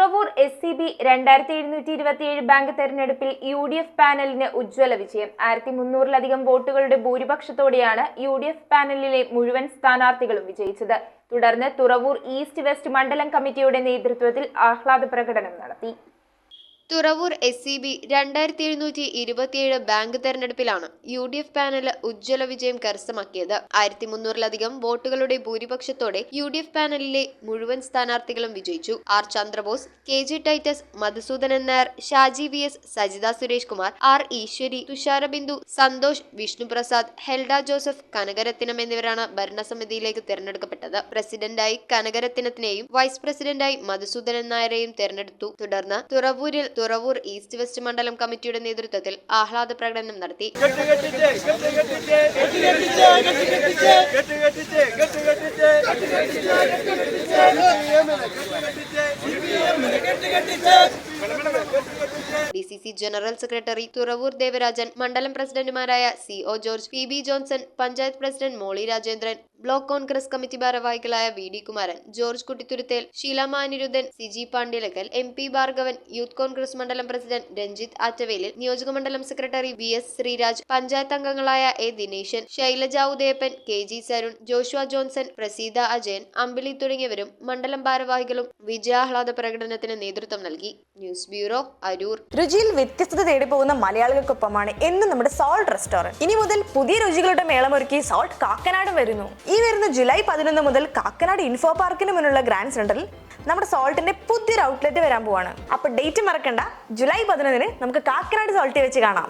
Thuravoor SCB 2727 bank തെരഞ്ഞെടുപ്പിൽ UDF പാനലിന് ഉജ്ജ്വല വിജയം. 1300-ലധികം വോട്ടുകളുടെ ഭൂരിപക്ഷത്തോടെയാണ് UDF പാനലിലെ മുഴുവൻ സ്ഥാനാർത്ഥികളും വിജയിച്ചത്. തുടർന്ന് തുറവൂർ ഈസ്റ്റ് വെസ്റ്റ് മണ്ഡലം കമ്മിറ്റിയുടെ നേതൃത്വത്തിൽ ആഹ്ലാദ പ്രകടനം നടത്തി. തുറവൂർ SCB 2727 ബാങ്ക് തെരഞ്ഞെടുപ്പിലാണ് UDF പാനൽ ഉജ്ജ്വല വിജയം കരസ്ഥമാക്കിയത്. 1300-ലധികം വോട്ടുകളുടെ ഭൂരിപക്ഷത്തോടെ UDF പാനലിലെ മുഴുവൻ സ്ഥാനാർത്ഥികളും വിജയിച്ചു. R. Chandrabose, KG Titus, Madhusoodanan Nair, Shaji VS, Sajitha Suresh Kumar, R. Eswari, Thusharabindu, Santhosh, Vishnuprasad, Helda Joseph, Kanakarathnam എന്നിവരാണ് ഭരണസമിതിയിലേക്ക് തെരഞ്ഞെടുക്കപ്പെട്ടത്. പ്രസിഡന്റായി കനകരത്നത്തിനെയും വൈസ് പ്രസിഡന്റായി മധുസൂദനൻ നായരെയും തെരഞ്ഞെടുത്തു. തുടർന്ന് തുറവൂർ ഈസ്റ്റ് വെസ്റ്റ് മണ്ഡലം കമ്മിറ്റിയുടെ നേതൃത്വത്തിൽ ആഹ്ലാദ പ്രകടനം നടത്തി. DCC general secretary Thuravoor Devarajan, മണ്ഡലം പ്രസിഡന്റുമാരായ CO George, PB Johnson, panchayat president Moly Rajendran, block Congress committee ഭാരവാഹികളായ VD Kumaran, George Kuttithuruthel, Sheelamma Aniruddhan, CG Pandyalakkal, MP Bhargavan, youth Congress മണ്ഡലം പ്രസിഡന്റ് രഞ്ജിത്ത് ആറ്റവേലിൽ, നിയോജക മണ്ഡലം സെക്രട്ടറി VS ശ്രീരാജ്, പഞ്ചായത്ത് അംഗങ്ങളായ A. Dineshan, Shailaja Udayappan, KG Sarun, Joshua Johnson, Praseetha Ajayan, Ambili തുടങ്ങിയവരും മണ്ഡലം ഭാരവാഹികളും വിജയാഹ്ലാദ പ്രകടനത്തിന് നേതൃത്വം നൽകി. News bureau, Aroor. രുചിയിൽ വ്യത്യസ്തത തേടി പോകുന്ന മലയാളികൾക്കൊപ്പമാണ് എന്നും നമ്മുടെ സോൾട്ട് റെസ്റ്റോറന്റ്. ഇനി മുതൽ പുതിയ രുചികളുടെ മേളമൊരുക്കി സോൾട്ട് കാക്കനാടും വരുന്നു. ഈ വരുന്ന ജൂലൈ 11 മുതൽ കാക്കനാട് ഇൻഫോ പാർക്കിന് മുന്നിലുള്ള ഗ്രാൻഡ് സെന്ററിൽ നമ്മുടെ സോൾട്ടിന്റെ പുതിയൊരു ഔട്ട്ലെറ്റ് വരാൻ പോവാണ്. അപ്പൊ ഡേറ്റ് മറക്കണ്ട, ജൂലൈ 11 നമുക്ക് കാക്കനാട് സോൾട്ടിൽ വെച്ച് കാണാം.